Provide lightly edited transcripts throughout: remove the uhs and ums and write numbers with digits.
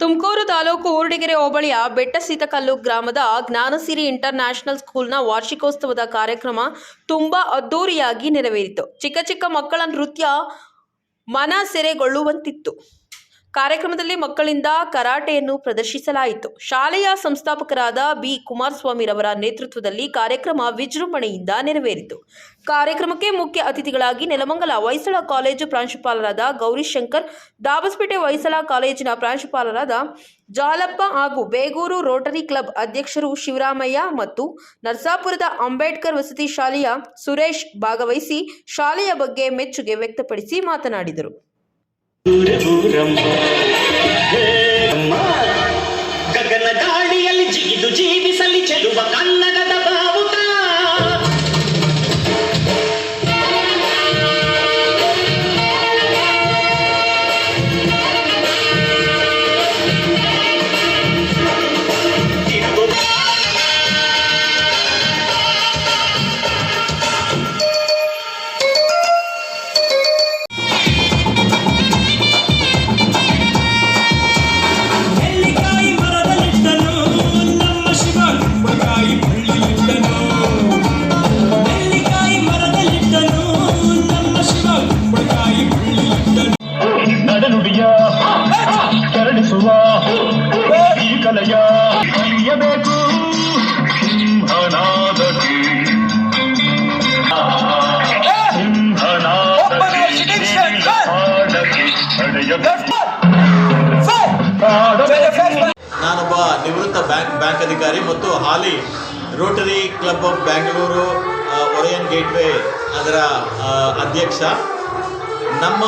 ತುಮಕೂರು ತಾಲೂಕು ಊರ್ಡಿಗೆರೆ ಹೋಬಳಿಯ ಬೆಟ್ಟಸೀತಕಲ್ಲು ಗ್ರಾಮದ ಜ್ಞಾನಸಿರಿ ಇಂಟರ್ನ್ಯಾಷನಲ್ ಸ್ಕೂಲ್ನ ವಾರ್ಷಿಕೋತ್ಸವದ ಕಾರ್ಯಕ್ರಮ ತುಂಬಾ ಅದ್ದೂರಿಯಾಗಿ ನೆರವೇರಿತು. ಚಿಕ್ಕ ಚಿಕ್ಕ ಮಕ್ಕಳ ನೃತ್ಯ ಮನ ಸೆರೆಗೊಳ್ಳುವಂತಿತ್ತು. ಕಾರ್ಯಕ್ರಮದಲ್ಲಿ ಮಕ್ಕಳಿಂದ ಕರಾಟೆಯನ್ನು ಪ್ರದರ್ಶಿಸಲಾಯಿತು. ಶಾಲೆಯ ಸಂಸ್ಥಾಪಕರಾದ ಬಿ ಕುಮಾರಸ್ವಾಮಿ ರವರ ನೇತೃತ್ವದಲ್ಲಿ ಕಾರ್ಯಕ್ರಮ ವಿಜೃಂಭಣೆಯಿಂದ ನೆರವೇರಿತು. ಕಾರ್ಯಕ್ರಮಕ್ಕೆ ಮುಖ್ಯ ಅತಿಥಿಗಳಾಗಿ ನೆಲಮಂಗಲ ಹೊಯ್ಸಳ ಕಾಲೇಜು ಪ್ರಾಂಶುಪಾಲರಾದ ಗೌರಿಶಂಕರ್, ದಾಬಸ್ಪೇಟೆ ಹೊಯ್ಸಳ ಕಾಲೇಜಿನ ಪ್ರಾಂಶುಪಾಲರಾದ ಜಾಲಪ್ಪ ಹಾಗೂ ಬೇಗೂರು ರೋಟರಿ ಕ್ಲಬ್ ಅಧ್ಯಕ್ಷರು ಶಿವರಾಮಯ್ಯ ಮತ್ತು ನರಸಾಪುರದ ಅಂಬೇಡ್ಕರ್ ವಸತಿ ಶಾಲೆಯ ಸುರೇಶ್ ಭಾಗವಹಿಸಿ ಶಾಲೆಯ ಬಗ್ಗೆ ಮೆಚ್ಚುಗೆ ವ್ಯಕ್ತಪಡಿಸಿ ಮಾತನಾಡಿದರು. ಗಗನ ಗಾಳಿಯಲ್ಲಿ ಜಿಗಿದು ಜೀವಿಸಲಿ ಚೆಲುವ ಕನ್ನಡದ ಬಾವುಟ. ಕರಡಿಸುವ ಈ ಕಲೆಯ ಕಲಿಯಬೇಕು ಸಿಂಹನಾದಕ್ಕೆ ನಾನೊಬ್ಬ ನಿವೃತ್ತ ಬ್ಯಾಂಕ್ ಅಧಿಕಾರಿ ಮತ್ತು ಹಾಲಿ Rotary Club of Bangalore Orion Gateway ಅದರ ಅಧ್ಯಕ್ಷ. ನಮ್ಮ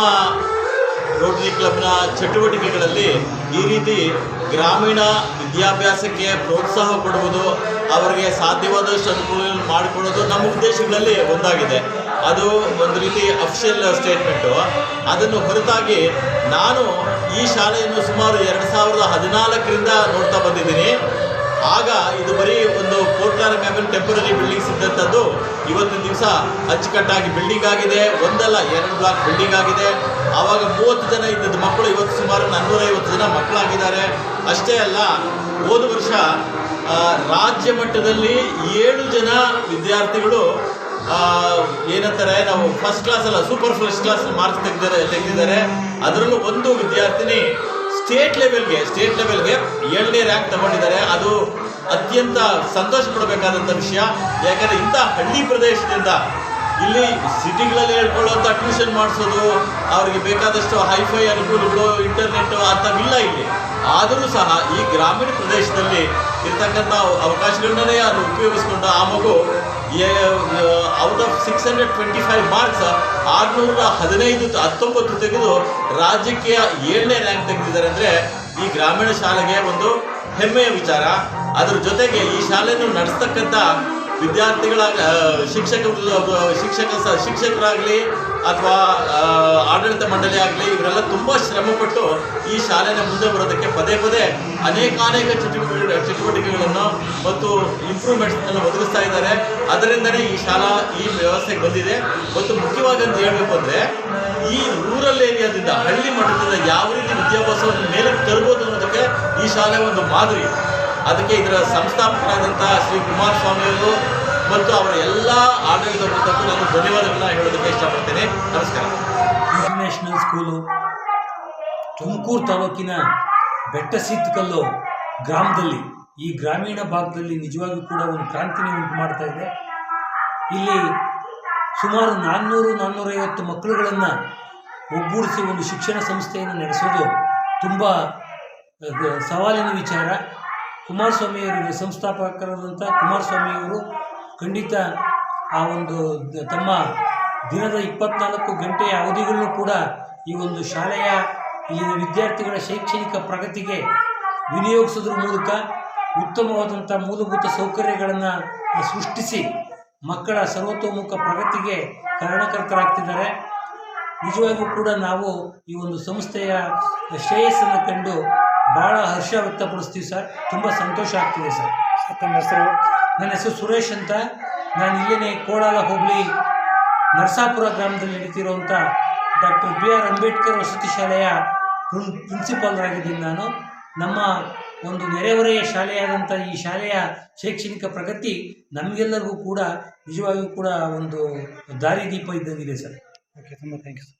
ರೋಟರಿ ಕ್ಲಬ್ನ ಚಟುವಟಿಕೆಗಳಲ್ಲಿ ಈ ರೀತಿ ಗ್ರಾಮೀಣ ವಿದ್ಯಾಭ್ಯಾಸಕ್ಕೆ ಪ್ರೋತ್ಸಾಹ ಕೊಡುವುದು, ಅವರಿಗೆ ಸಾಧ್ಯವಾದಷ್ಟು ಅನುಕೂಲ ಮಾಡಿಕೊಡೋದು ನಮ್ಮ ಉದ್ದೇಶಗಳಲ್ಲಿ ಒಂದಾಗಿದೆ. ಅದು ಒಂದು ರೀತಿ ಅಫಿಷಿಯಲ್ ಸ್ಟೇಟ್ಮೆಂಟು. ಅದನ್ನು ಹೊರತಾಗಿ ನಾನು ಈ ಶಾಲೆಯನ್ನು ಸುಮಾರು 2014ರಿಂದ ನೋಡ್ತಾ ಬಂದಿದ್ದೀನಿ. ಆಗ ಇದು ಬರೀ ಒಂದು ಕೋಟ್ಲಾರ ಕ್ಯಾಬಿನ್ ಟೆಂಪರರಿ ಬಿಲ್ಡಿಂಗ್ಸ್ ಇದ್ದಂಥದ್ದು ಇವತ್ತಿನ ದಿವಸ ಅಚ್ಚುಕಟ್ಟಾಗಿ ಬಿಲ್ಡಿಂಗ್ ಆಗಿದೆ. ಒಂದಲ್ಲ 2 ಬ್ಲಾಕ್ ಬಿಲ್ಡಿಂಗ್ ಆಗಿದೆ. ಆವಾಗ 30 ಜನ ಇದ್ದದ್ದು ಮಕ್ಕಳು ಇವತ್ತು ಸುಮಾರು 450 ಜನ ಮಕ್ಕಳಾಗಿದ್ದಾರೆ. ಅಷ್ಟೇ ಅಲ್ಲ, ಹೋದ ವರ್ಷ ರಾಜ್ಯ ಮಟ್ಟದಲ್ಲಿ 7 ಜನ ವಿದ್ಯಾರ್ಥಿಗಳು ಏನಂತಾರೆ, ನಾವು ಫಸ್ಟ್ ಕ್ಲಾಸ್ ಅಲ್ಲ ಸೂಪರ್ ಫಸ್ಟ್ ಕ್ಲಾಸ್ ಮಾರ್ಕ್ಸ್ ತೆಗೆದಿದ್ದಾರೆ. ಅದರಲ್ಲೂ ಒಂದು ವಿದ್ಯಾರ್ಥಿನಿ ಸ್ಟೇಟ್ ಲೆವೆಲ್ಗೆ 7ನೇ ರ್ಯಾಂಕ್ ತಗೊಂಡಿದ್ದಾರೆ. ಅದು ಅತ್ಯಂತ ಸಂತೋಷ ಪಡಬೇಕಾದಂಥ ವಿಷಯ. ಯಾಕಂದರೆ ಇಂಥ ಹಳ್ಳಿ ಪ್ರದೇಶದಿಂದ ಇಲ್ಲಿ ಸಿಟಿಗಳಲ್ಲಿ ಹೇಳ್ಕೊಳ್ಳೋಂಥ ಟ್ಯೂಷನ್ ಮಾಡಿಸೋದು, ಅವರಿಗೆ ಬೇಕಾದಷ್ಟು ಹೈಫೈ ಅನುಕೂಲಗಳು, ಇಂಟರ್ನೆಟ್ಟು ಅಂಥವಿಲ್ಲ ಇಲ್ಲಿ. ಆದರೂ ಸಹ ಈ ಗ್ರಾಮೀಣ ಪ್ರದೇಶದಲ್ಲಿ ಇರ್ತಕ್ಕಂಥ ಅವಕಾಶಗಳನ್ನೇ ಅದು ಉಪಯೋಗಿಸ್ಕೊಂಡು ಆ ಮಗು ಔಟ್ ಆಫ್ 625 ಮಾರ್ಕ್ಸ್ 619 ತೆಗೆದು ರಾಜ್ಯಕ್ಕೆ 7ನೇ ರ್ಯಾಂಕ್ ತೆಗೆದಿದ್ದಾರೆ. ಅಂದರೆ ಈ ಗ್ರಾಮೀಣ ಶಾಲೆಗೆ ಒಂದು ಹೆಮ್ಮೆಯ ವಿಚಾರ. ಅದರ ಜೊತೆಗೆ ಈ ಶಾಲೆಯನ್ನು ನಡೆಸ್ತಕ್ಕಂಥ ವಿದ್ಯಾರ್ಥಿಗಳ ಶಿಕ್ಷಕರಾಗಲಿ ಅಥವಾ ಆಡಳಿತ ಮಂಡಳಿ ಆಗಲಿ, ಇವರೆಲ್ಲ ತುಂಬ ಶ್ರಮಪಟ್ಟು ಈ ಶಾಲೆನ ಮುಂದೆ ಬರೋದಕ್ಕೆ ಪದೇ ಅನೇಕ ಚಟುವಟಿಕೆಗಳನ್ನು ಮತ್ತು ಇಂಪ್ರೂವ್ಮೆಂಟ್ಸ್ಗಳನ್ನು ಒದಗಿಸ್ತಾ ಇದ್ದಾರೆ. ಅದರಿಂದನೇ ಈ ವ್ಯವಸ್ಥೆಗೆ ಬಂದಿದೆ. ಮತ್ತು ಮುಖ್ಯವಾಗಿ ಅಂತ ಹೇಳಬೇಕು ಅಂದರೆ, ಈ ರೂರಲ್ ಏರಿಯಾದಿಂದ, ಹಳ್ಳಿ ಮಟ್ಟದಿಂದ ಯಾವ ರೀತಿ ವಿದ್ಯಾಭ್ಯಾಸವನ್ನು ಮೇಲೆ ತರಬಹುದು ಅನ್ನೋದಕ್ಕೆ ಈ ಶಾಲೆ ಒಂದು ಮಾದರಿ. ಅದಕ್ಕೆ ಇದರ ಸಂಸ್ಥಾಪಕರಾದಂಥ ಶ್ರೀ ಕುಮಾರಸ್ವಾಮಿಯವರು ಮತ್ತು ಅವರ ಎಲ್ಲ ಆಡಳಿತ ವೃಂದಕ್ಕೂ ನಾನು ಧನ್ಯವಾದಗಳನ್ನ ಹೇಳೋದಕ್ಕೆ ಇಷ್ಟಪಡ್ತೇನೆ. ನಮಸ್ಕಾರ. ಇಂಟರ್ನ್ಯಾಷನಲ್ ಸ್ಕೂಲು ತುಮಕೂರು ತಾಲೂಕಿನ ಬೆಟ್ಟಸೀತಕಲ್ಲು ಗ್ರಾಮದಲ್ಲಿ, ಈ ಗ್ರಾಮೀಣ ಭಾಗದಲ್ಲಿ ನಿಜವಾಗಿಯೂ ಕೂಡ ಒಂದು ಕ್ರಾಂತಿನೇ ಉಂಟು ಮಾಡ್ತಾ ಇದೆ. ಇಲ್ಲಿ ಸುಮಾರು 400-450 ಮಕ್ಕಳುಗಳನ್ನು ಒಗ್ಗೂಡಿಸಿ ಒಂದು ಶಿಕ್ಷಣ ಸಂಸ್ಥೆಯನ್ನು ನಡೆಸೋದು ತುಂಬ ಸವಾಲಿನ ವಿಚಾರ. ಕುಮಾರಸ್ವಾಮಿಯವರು, ಸಂಸ್ಥಾಪಕರಾದಂಥ ಕುಮಾರಸ್ವಾಮಿಯವರು ಖಂಡಿತ ಆ ಒಂದು ತಮ್ಮ ದಿನದ 24 ಗಂಟೆಯ ಅವಧಿಗಳನ್ನು ಕೂಡ ಈ ಒಂದು ಶಾಲೆಯ ಇಲ್ಲಿನ ವಿದ್ಯಾರ್ಥಿಗಳ ಶೈಕ್ಷಣಿಕ ಪ್ರಗತಿಗೆ ವಿನಿಯೋಗಿಸೋದ್ರ ಮೂಲಕ ಉತ್ತಮವಾದಂಥ ಮೂಲಭೂತ ಸೌಕರ್ಯಗಳನ್ನು ಸೃಷ್ಟಿಸಿ ಮಕ್ಕಳ ಸರ್ವತೋಮುಖ ಪ್ರಗತಿಗೆ ಕಾರಣಕರ್ತರಾಗ್ತಿದ್ದಾರೆ. ನಿಜವಾಗಿಯೂ ಕೂಡ ನಾವು ಈ ಒಂದು ಸಂಸ್ಥೆಯ ಶ್ರೇಯಸ್ಸನ್ನು ಕಂಡು ಭಾಳ ಹರ್ಷ ವ್ಯಕ್ತಪಡಿಸ್ತೀವಿ ಸರ್. ತುಂಬ ಸಂತೋಷ ಆಗ್ತಿದೆ ಸರ್. ತಮ್ಮ ಹೆಸರು? ನನ್ನ ಹೆಸರು ಸುರೇಶ್ ಅಂತ. ನಾನು ಇಲ್ಲಿನೇ ಕೋಲಾರ ಹೋಬಳಿ ನರಸಾಪುರ ಗ್ರಾಮದಲ್ಲಿ ನಡೀತಿರುವಂಥ ಡಾಕ್ಟರ್ ಬಿ ಆರ್ ಅಂಬೇಡ್ಕರ್ ವಸತಿ ಶಾಲೆಯ ಪ್ರಿನ್ಸಿಪಾಲರಾಗಿದ್ದೀನಿ ನಾನು. ನಮ್ಮ ಒಂದು ನೆರೆಹೊರೆಯ ಶಾಲೆಯಾದಂಥ ಈ ಶಾಲೆಯ ಶೈಕ್ಷಣಿಕ ಪ್ರಗತಿ ನಮಗೆಲ್ಲರಿಗೂ ಕೂಡ ನಿಜವಾಗಿಯೂ ಕೂಡ ಒಂದು ದಾರಿದೀಪ ಇದ್ದಂಗಿದೆ ಸರ್. ಓಕೆ, ತುಂಬ ಥ್ಯಾಂಕ್ಸ್.